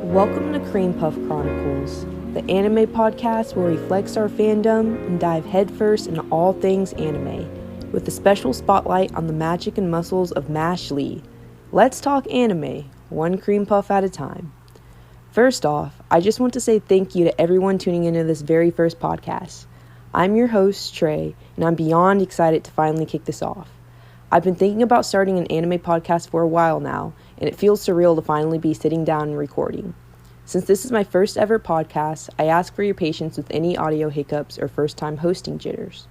Welcome to Cream Puff Chronicles, the anime podcast where we flex our fandom and dive headfirst into all things anime, with a special spotlight on the magic and muscles of Mashle. Let's talk anime, one cream puff at a time. First off, I just want to say thank you to everyone tuning into this very first podcast. I'm your host, Trey, and I'm beyond excited to finally kick this off. I've been thinking about starting an anime podcast for a while now, and it feels surreal to finally be sitting down and recording. Since this is my first ever podcast, I ask for your patience with any audio hiccups or first time hosting jitters.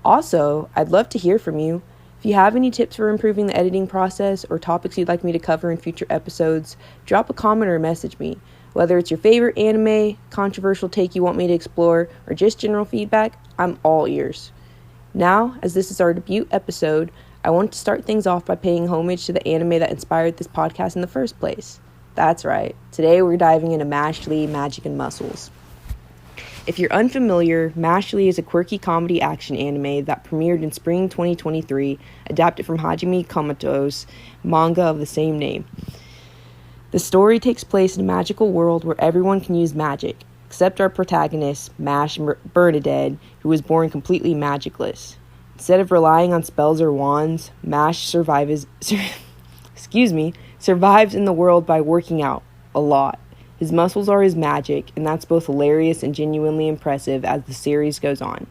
Also, I'd love to hear from you. If you have any tips for improving the editing process or topics you'd like me to cover in future episodes, drop a comment or message me. Whether it's your favorite anime, controversial take you want me to explore, or just general feedback, I'm all ears. Now, as this is our debut episode, I want to start things off by paying homage to the anime that inspired this podcast in the first place. That's right, today we're diving into Mashle, Magic and Muscles. If you're unfamiliar, Mashle is a quirky comedy action anime that premiered in spring 2023, adapted from Hajime Komoto's manga of the same name. The story takes place in a magical world where everyone can use magic, except our protagonist, Mash Burnedead, who was born completely magicless. Instead of relying on spells or wands, Mash survives in the world by working out a lot. His muscles are his magic, and that's both hilarious and genuinely impressive as the series goes on.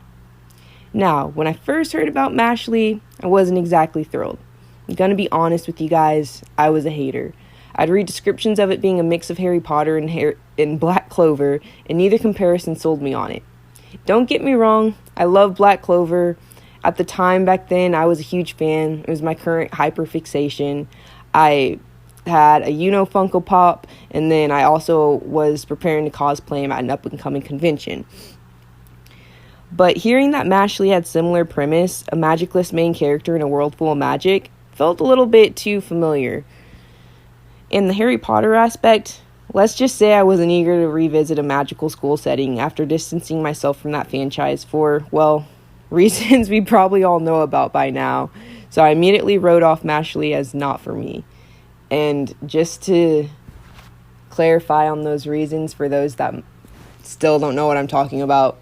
Now, when I first heard about Mashle, I wasn't exactly thrilled. I'm gonna be honest with you guys, I was a hater. I'd read descriptions of it being a mix of Harry Potter and Black Clover, and neither comparison sold me on it. Don't get me wrong, I love Black Clover. At the time back then, I was a huge fan. It was my current hyperfixation. I had a Funko Pop, and then I also was preparing to cosplay him at an up-and-coming convention. But hearing that Mashle had similar premise, a magicless main character in a world full of magic, felt a little bit too familiar. In the Harry Potter aspect, let's just say I wasn't eager to revisit a magical school setting after distancing myself from that franchise for, well, reasons we probably all know about by now. So I immediately wrote off Mashle as not for me. And just to clarify on those reasons for those that still don't know what I'm talking about,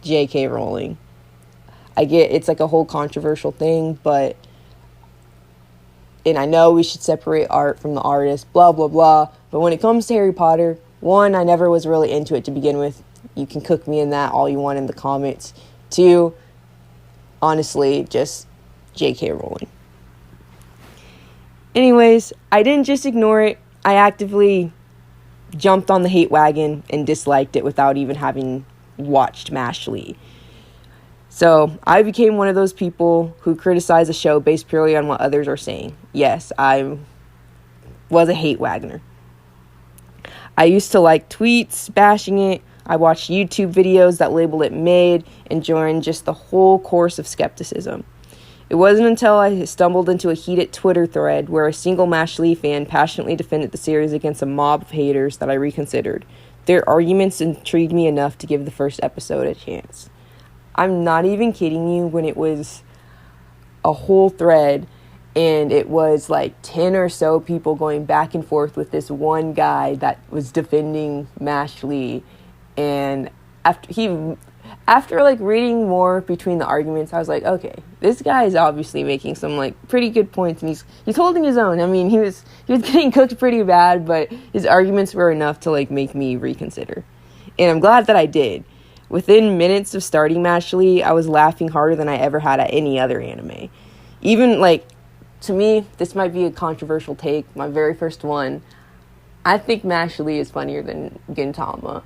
J.K. Rowling. I get it's like a whole controversial thing, and I know we should separate art from the artist, blah, blah, blah. But when it comes to Harry Potter, one, I never was really into it to begin with. You can cook me in that all you want in the comments. Two, honestly, just J.K. Rowling. Anyways, I didn't just ignore it. I actively jumped on the hate wagon and disliked it without even having watched Mashle. So I became one of those people who criticize a show based purely on what others are saying. Yes, I was a hate wagoner. I used to like tweets bashing it. I watched YouTube videos that labeled it mid and joined just the whole course of skepticism. It wasn't until I stumbled into a heated Twitter thread where a single Mashle fan passionately defended the series against a mob of haters that I reconsidered. Their arguments intrigued me enough to give the first episode a chance. I'm not even kidding you when it was a whole thread and it was like 10 or so people going back and forth with this one guy that was defending Mashle. And after like reading more between the arguments, I was like, okay, this guy is obviously making some like pretty good points, and he's holding his own. I mean, he was getting cooked pretty bad, but his arguments were enough to like make me reconsider. And I'm glad that I did. Within minutes of starting Mashle, I was laughing harder than I ever had at any other anime. Even like, to me, this might be a controversial take, my very first one. I think Mashle is funnier than Gintama.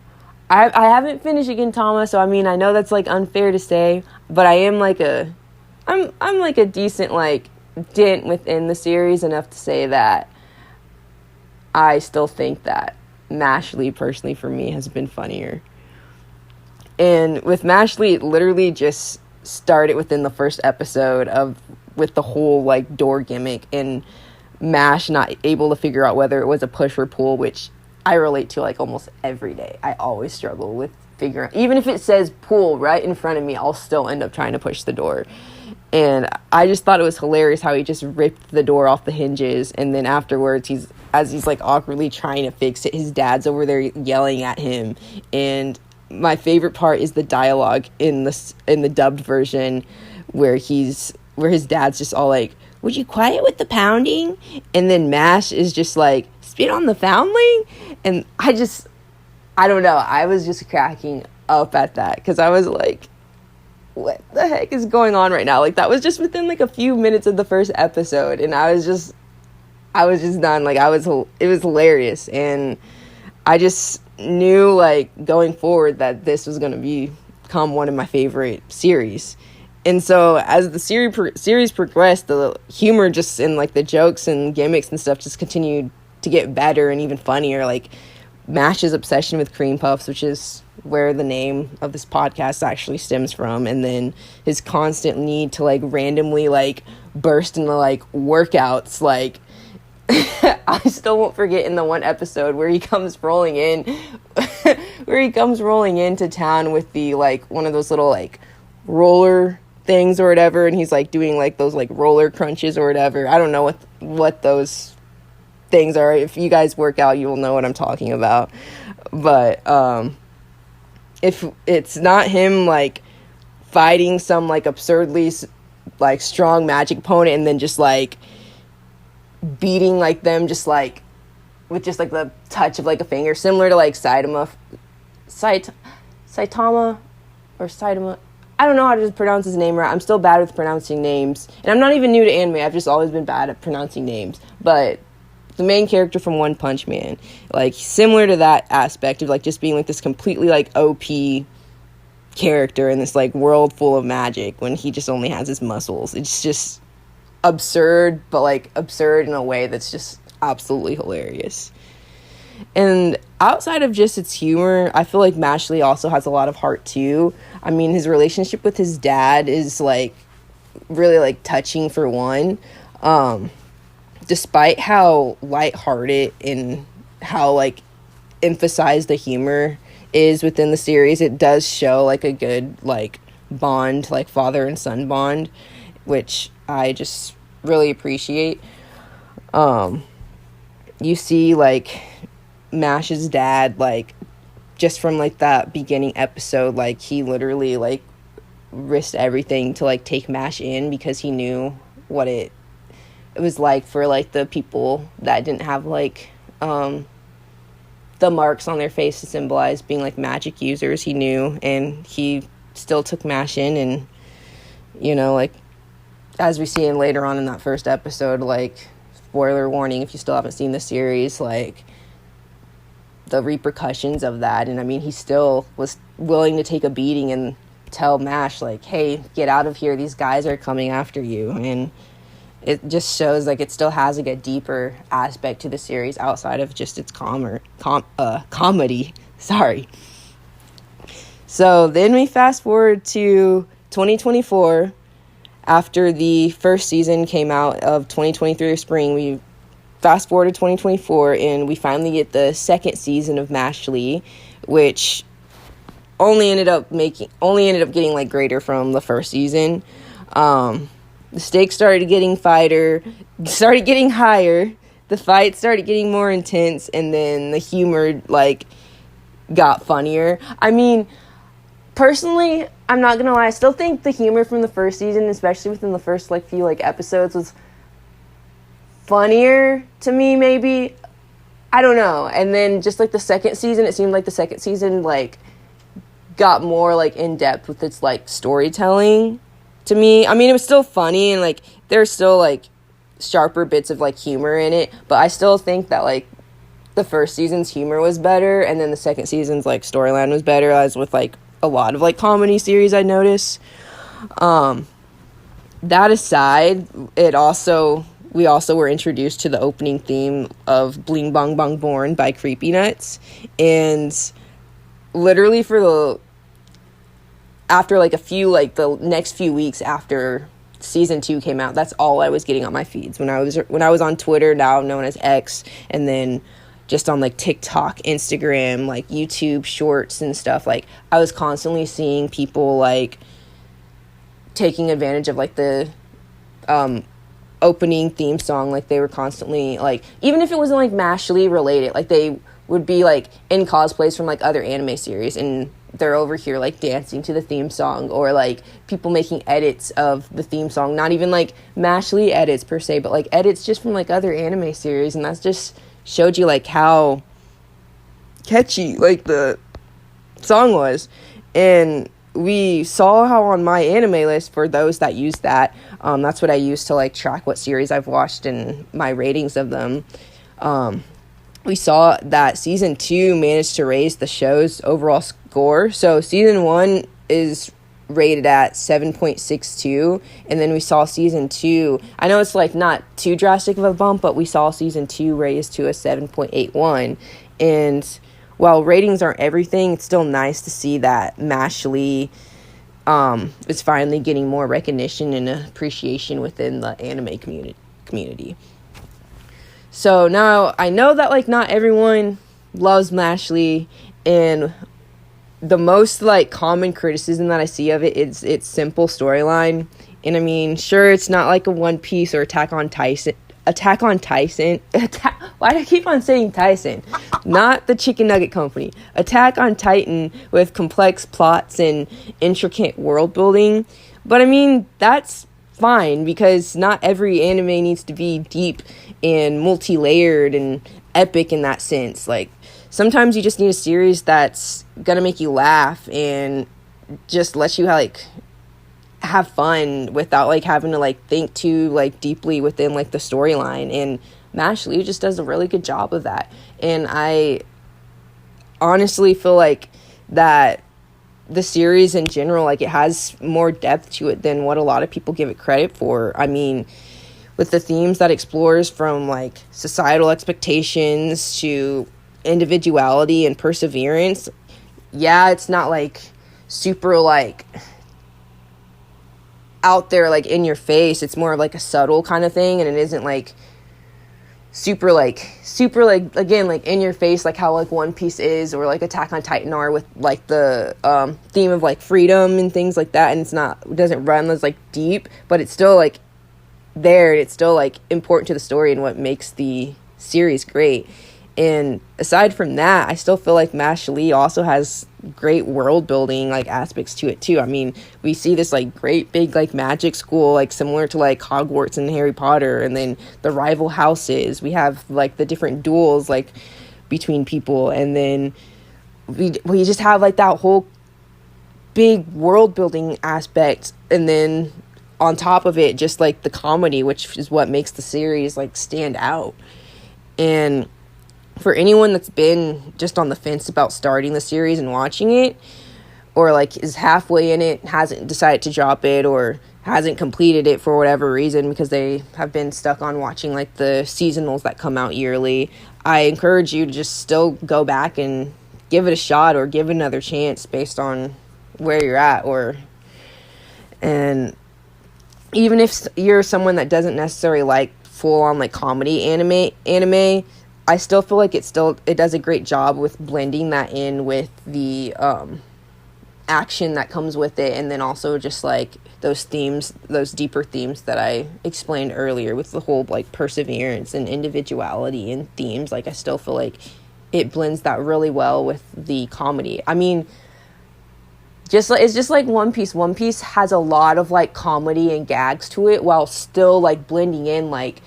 I haven't finished Gintama, so I mean, I know that's like unfair to say, but I am like I'm like a decent like dent within the series enough to say that I still think that Mashle personally for me has been funnier. And with Mashle, it literally just started within the first episode with the whole like door gimmick and Mash not able to figure out whether it was a push or pull, which I relate to like almost every day. I always struggle with figuring out, even if it says pull right in front of me, I'll still end up trying to push the door. And I just thought it was hilarious how he just ripped the door off the hinges, and then afterwards he's like awkwardly trying to fix it, his dad's over there yelling at him. And my favorite part is the dialogue in the dubbed version where his dad's just all like, "Would you quiet with the pounding?" And then Mash is just like, "Spit on the foundling?" And I don't know, I was just cracking up at that, because I was like, what the heck is going on right now? Like, that was just within like a few minutes of the first episode, and I was just done. Like, it was hilarious, and I just knew, like, going forward that this was going to become one of my favorite series. And so as the series progressed, the humor just, and like the jokes and gimmicks and stuff just continued to get better and even funnier. Like Mash's obsession with cream puffs, which is where the name of this podcast actually stems from, and then his constant need to like randomly like burst into like workouts. Like I still won't forget in the one episode where he comes rolling into town with the like one of those little like roller things or whatever, and he's like doing like those like roller crunches or whatever. I don't know what those things are. If you guys work out, you will know what I'm talking about. But if it's not him like fighting some like absurdly like strong magic opponent and then just like beating like them just like with just like the touch of like a finger, similar to like Saitama or Saitama. I don't know how to pronounce his name right. I'm still bad with pronouncing names. And I'm not even new to anime. I've just always been bad at pronouncing names. But the main character from One Punch Man, like, similar to that aspect of, like, just being, like, this completely, like, OP character in this, like, world full of magic when he just only has his muscles. It's just absurd, but, like, absurd in a way that's just absolutely hilarious. And outside of just its humor, I feel like Mashle also has a lot of heart too. I mean, his relationship with his dad is like really like touching for one. Despite how lighthearted and how like emphasized the humor is within the series, it does show like a good like bond, like father and son bond, which I just really appreciate. You see like Mash's dad, like, just from, like, that beginning episode, like, he literally, like, risked everything to, like, take Mash in because he knew what it was like for, like, the people that didn't have, like, the marks on their face to symbolize being, like, magic users. He knew, and he still took Mash in, and, you know, like, as we see in later on in that first episode, like, spoiler warning if you still haven't seen the series, like, the repercussions of that. And I mean, he still was willing to take a beating and tell Mash like, hey, get out of here, these guys are coming after you. And it just shows like it still has like a deeper aspect to the series outside of just its comedy. Sorry. So then we fast forward to 2024. After the first season came out of 2023 spring, we fast forward to 2024, and we finally get the second season of Mashle, which only ended up getting like greater from the first season. The stakes started getting higher, the fights started getting more intense, and then the humor like got funnier. I mean, personally, I'm not gonna lie, I still think the humor from the first season, especially within the first like few like episodes, was funnier to me, maybe. I don't know. And then just like the second season, it seemed like the second season like got more like in depth with its like storytelling to me. I mean, it was still funny and like there's still like sharper bits of like humor in it, but I still think that like the first season's humor was better, and then the second season's like storyline was better, as with like a lot of like comedy series I notice. That aside, we also were introduced to the opening theme of Bling Bong Bong Born by Creepy Nuts. And literally after like the next few weeks after season 2 came out, that's all I was getting on my feeds. When I was on Twitter, now known as X, and then just on like TikTok, Instagram, like YouTube shorts and stuff, like I was constantly seeing people like taking advantage of like the opening theme song. Like they were constantly like, even if it wasn't like Mashle related, like they would be like in cosplays from like other anime series, and they're over here like dancing to the theme song, or like people making edits of the theme song, not even like Mashle edits per se, but like edits just from like other anime series. And that's just showed you like how catchy like the song was. And we saw how on my anime list, for those that use that, that's what I use to like track what series I've watched and my ratings of them. We saw that season 2 managed to raise the show's overall score. So season 1 is rated at 7.62, and then we saw season 2, I know it's like not too drastic of a bump, but we saw season 2 raised to a 7.81. And while ratings aren't everything, it's still nice to see that Mashle is finally getting more recognition and appreciation within the anime community. So now I know that like not everyone loves Mashle, and the most like common criticism that I see of it is its simple storyline. And I mean, sure, it's not like a One Piece or Attack on Titan. Why do I keep on saying Tyson? Not the Chicken Nugget Company. Attack on Titan with complex plots and intricate world building. But I mean, that's fine, because not every anime needs to be deep and multi-layered and epic in that sense. Like, sometimes you just need a series that's gonna make you laugh and just let you like have fun without like having to like think too like deeply within like the storyline. And Mashle just does a really good job of that. And I honestly feel like that the series in general, like, it has more depth to it than what a lot of people give it credit for. I mean, with the themes that explores, from like societal expectations to individuality and perseverance, yeah, it's not like super like out there like in your face. It's more of like a subtle kind of thing, and it isn't like super like again like in your face like how like One Piece is, or like Attack on Titan are, with like the theme of like freedom and things like that. And it doesn't run as like deep, but it's still like there, and it's still like important to the story and what makes the series great. And aside from that, I still feel like Mashle also has great world building like aspects to it too. I mean, we see this like great big like magic school, like similar to like Hogwarts and Harry Potter, and then the rival houses. We have like the different duels like between people, and then we just have like that whole big world building aspect, and then on top of it just like the comedy, which is what makes the series like stand out. And for anyone that's been just on the fence about starting the series and watching it, or like is halfway in it, hasn't decided to drop it, or hasn't completed it for whatever reason because they have been stuck on watching like the seasonals that come out yearly, I encourage you to just still go back and give it a shot, or give it another chance based on where you're at. And even if you're someone that doesn't necessarily like full on like comedy anime, I still feel like it does a great job with blending that in with the action that comes with it, and then also just like those deeper themes that I explained earlier, with the whole like perseverance and individuality and themes. Like, I still feel like it blends that really well with the comedy. I mean, it's just like One Piece. One Piece has a lot of like comedy and gags to it, while still like blending in like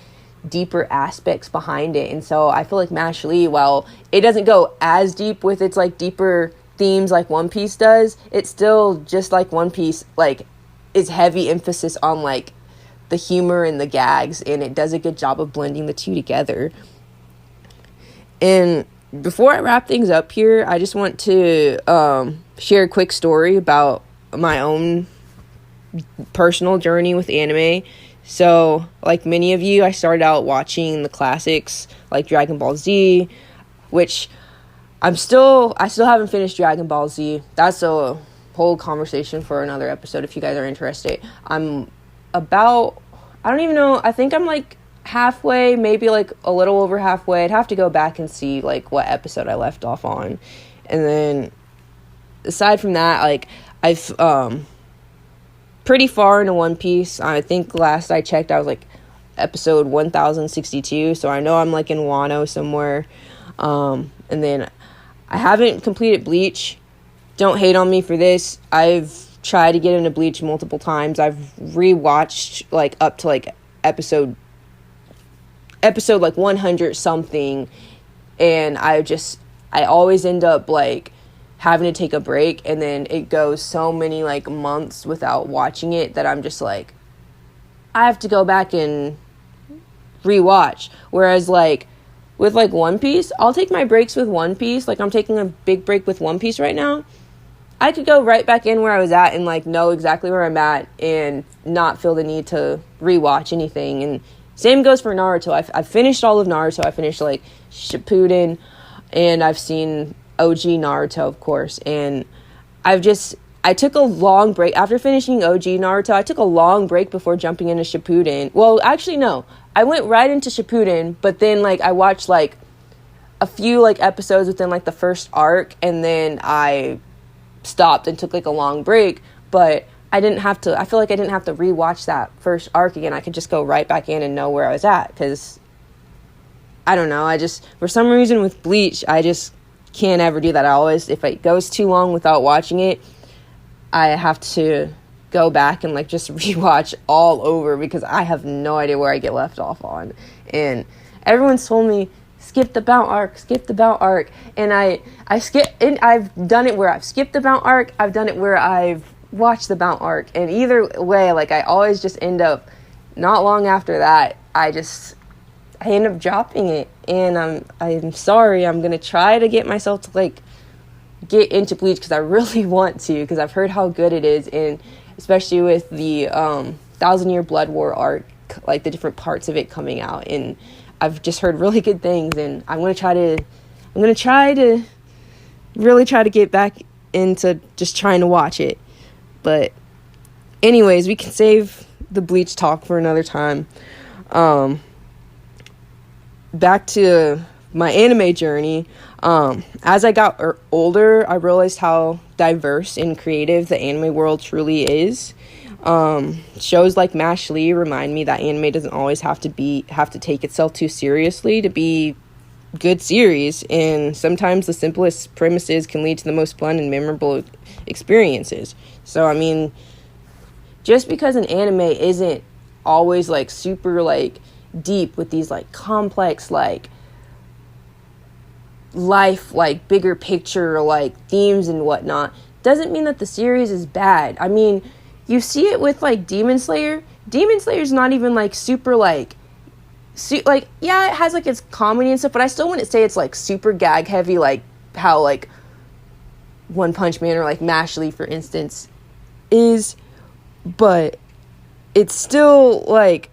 deeper aspects behind it. And so I feel like Mashle, while it doesn't go as deep with its like deeper themes like One Piece does, it's still just like One Piece, like, is heavy emphasis on like the humor and the gags, and it does a good job of blending the two together. And before I wrap things up here, I just want to share a quick story about my own personal journey with anime. So, like many of you, I started out watching the classics like Dragon Ball Z, which I still haven't finished Dragon Ball Z. That's a whole conversation for another episode if you guys are interested. I don't even know, I think I'm like halfway, maybe like a little over halfway. I'd have to go back and see like what episode I left off on. And then aside from that, like, I've pretty far into One Piece. I think last I checked, I was like episode 1062, so I know I'm like in Wano somewhere. And then I haven't completed Bleach. Don't hate on me for this. I've tried to get into Bleach multiple times. I've rewatched like up to like episode like 100 something, and I always end up like having to take a break, and then it goes so many like months without watching it that I'm just like, I have to go back and rewatch. Whereas like with like One Piece, I'll take my breaks with One Piece. Like I'm taking a big break with One Piece right now. I could go right back in where I was at and like know exactly where I'm at and not feel the need to rewatch anything. And same goes for Naruto. I've finished all of Naruto. I finished like Shippuden, and I've seen OG Naruto, of course. And I took a long break after finishing OG Naruto. I took a long break before jumping into Shippuden. Well, actually, no. I went right into Shippuden, but then like I watched like a few like episodes within like the first arc, and then I stopped and took like a long break. But I feel like I didn't have to rewatch that first arc again. I could just go right back in and know where I was at, because I don't know, for some reason with Bleach, I just can't ever do that. I always, if it goes too long without watching it, I have to go back and like just rewatch all over, because I have no idea where I get left off on. And everyone's told me, skip the Bount arc, and I skip, and I've done it where I've skipped the Bount arc, I've done it where I've watched the Bount arc, and either way, like I always just end up, not long after that, I end up dropping it. And I'm sorry. I'm gonna try to get myself to like get into Bleach, because I really want to, because I've heard how good it is, and especially with the 1,000-Year Blood War arc, like the different parts of it coming out, and I've just heard really good things, and I'm gonna try to really try to get back into just trying to watch it. But anyways, we can save the Bleach talk for another time. Back to my anime journey. As I got older, I realized how diverse and creative the anime world truly is. Shows like Mashle remind me that anime doesn't always have to take itself too seriously to be good series, and sometimes the simplest premises can lead to the most fun and memorable experiences. So I mean, just because an anime isn't always like super like deep with these like complex like life like bigger picture like themes and whatnot, doesn't mean that the series is bad. I mean, you see it with like Demon Slayer. Demon Slayer's not even like super like yeah, it has like its comedy and stuff, but I still wouldn't say it's like super gag heavy like how like One Punch Man or like Mashle, for instance, is. But it's still like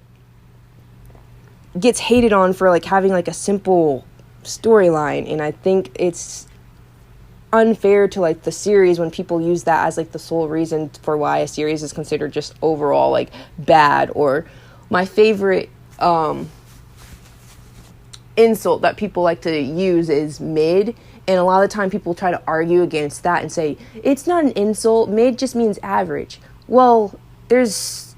gets hated on for like having like a simple storyline, and I think it's unfair to like the series when people use that as like the sole reason for why a series is considered just overall like bad. Or my favorite insult that people like to use is mid, and a lot of the time people try to argue against that and say it's not an insult, mid just means average. Well, there's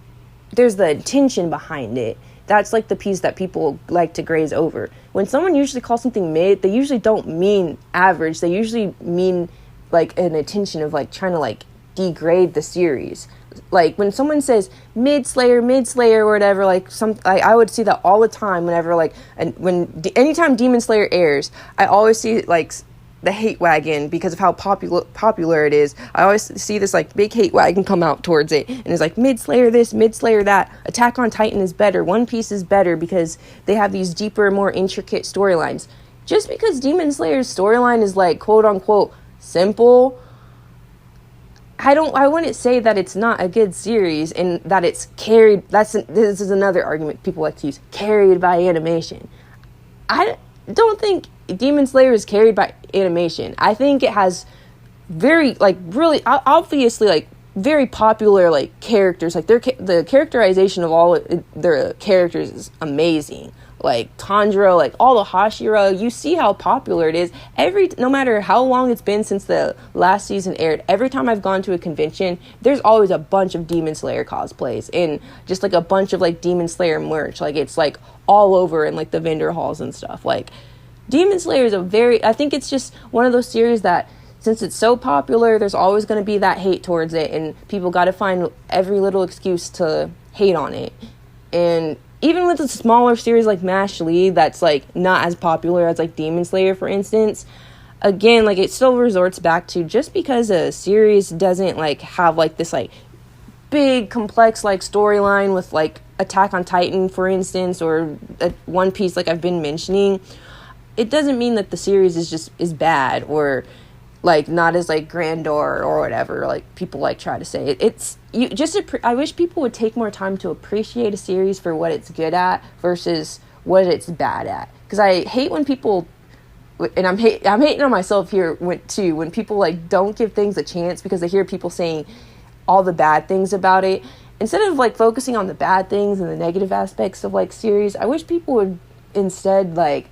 the intention behind it. That's like the piece that people like to graze over. When someone usually calls something mid, they usually don't mean average. They usually mean like an intention of like trying to like degrade the series. Like when someone says mid slayer or whatever, like I would see that all the time whenever like, and anytime Demon Slayer airs, I always see like the hate wagon, because of how popular it is. I always see this like big hate wagon come out towards it, and it's like mid slayer this, mid slayer that. Attack on Titan is better, One Piece is better, because they have these deeper, more intricate storylines. Just because Demon Slayer's storyline is like quote unquote simple, I wouldn't say that it's not a good series and that it's carried. This is another argument people like to use, carried by animation. I don't think Demon Slayer is carried by animation. I think it has very, like, really, obviously, like, very popular like characters. Like the characterization of all their characters is amazing. Like Tanjiro, like all the Hashira, you see how popular it is. No matter how long it's been since the last season aired, every time I've gone to a convention, there's always a bunch of Demon Slayer cosplays and just like a bunch of like Demon Slayer merch. Like it's like all over in like the vendor halls and stuff. Like Demon Slayer is I think it's just one of those series that, since it's so popular, there's always going to be that hate towards it, and people got to find every little excuse to hate on it. And even with a smaller series like Mashle that's like not as popular as like Demon Slayer, for instance, again, like it still resorts back to, just because a series doesn't like have like this like big complex like storyline with like Attack on Titan, for instance, or One Piece like I've been mentioning, it doesn't mean that the series is bad or like not as like grandeur or whatever like people like try to say. I wish people would take more time to appreciate a series for what it's good at versus what it's bad at, because I hate when people, and I'm hating on myself here too, when people like don't give things a chance because they hear people saying all the bad things about it instead of like focusing on the bad things and the negative aspects of like series. I wish people would instead like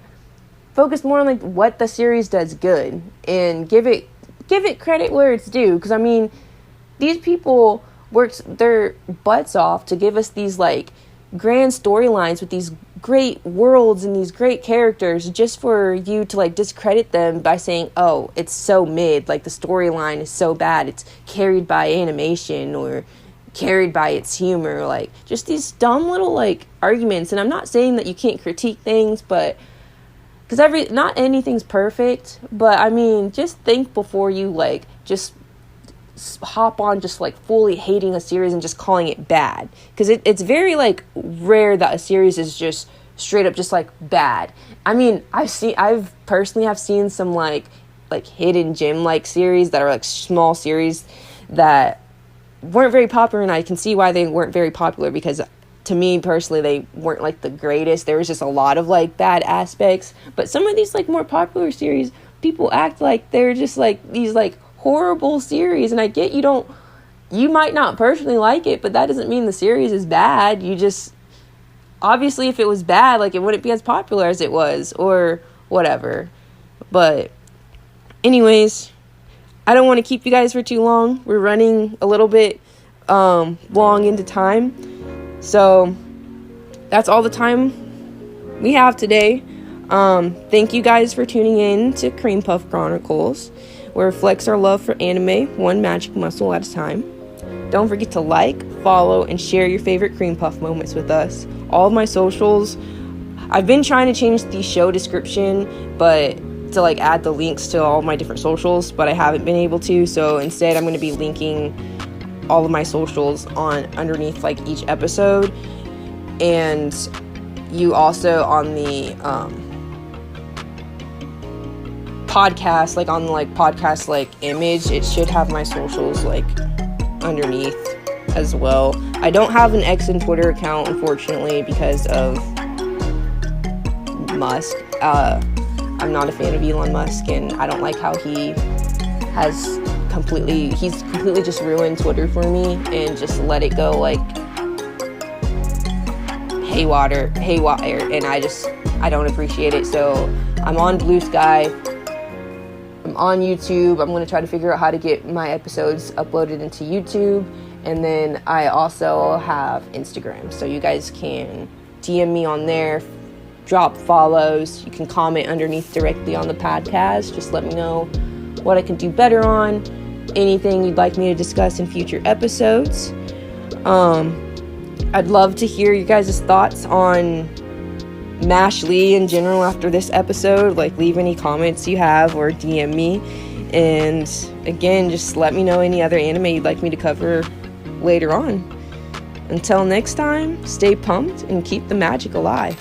focus more on like what the series does good and give it credit where it's due. Because I mean, these people worked their butts off to give us these like grand storylines with these great worlds and these great characters, just for you to like discredit them by saying, oh, it's so mid, like the storyline is so bad, it's carried by animation or carried by its humor. Like just these dumb little like arguments. And I'm not saying that you can't critique things, but because not anything's perfect, but I mean, just think before you like just hop on just like fully hating a series and just calling it bad, because it's very like rare that a series is just straight up just like bad. I mean, I've personally have seen some like hidden gem like series that are like small series that weren't very popular, and I can see why they weren't very popular, because to me personally, they weren't like the greatest. There was just a lot of like bad aspects. But some of these like more popular series, people act like they're just like these like horrible series. And I get you might not personally like it, but that doesn't mean the series is bad. You just, obviously if it was bad, like it wouldn't be as popular as it was or whatever. But anyways, I don't want to keep you guys for too long. We're running a little bit long into time. So that's all the time we have today. Thank you guys for tuning in to Cream Puff Chronicles, where it reflects our love for anime, one magic muscle at a time. Don't forget to like, follow, and share your favorite Cream Puff moments with us. All of my socials, I've been trying to change the show description, but to like add the links to all my different socials, but I haven't been able to. So instead, I'm going to be linking all of my socials underneath like each episode, and you also on the podcast, like on the like podcast like image, it should have my socials like underneath as well. I don't have an X and Twitter account, unfortunately, because of Musk. I'm not a fan of Elon Musk, and I don't like how he's completely just ruined Twitter for me and just let it go like haywire, and I don't appreciate it. So I'm on Bluesky, I'm on YouTube. I'm going to try to figure out how to get my episodes uploaded into YouTube, and then I also have Instagram, so you guys can DM me on there, drop follows, you can comment underneath directly on the podcast. Just let me know what I can do better on, anything you'd like me to discuss in future episodes. I'd love to hear you guys' thoughts on Mashle in general after this episode. Like, leave any comments you have or DM me. And again, just let me know any other anime you'd like me to cover later on. Until next time, stay pumped and keep the magic alive.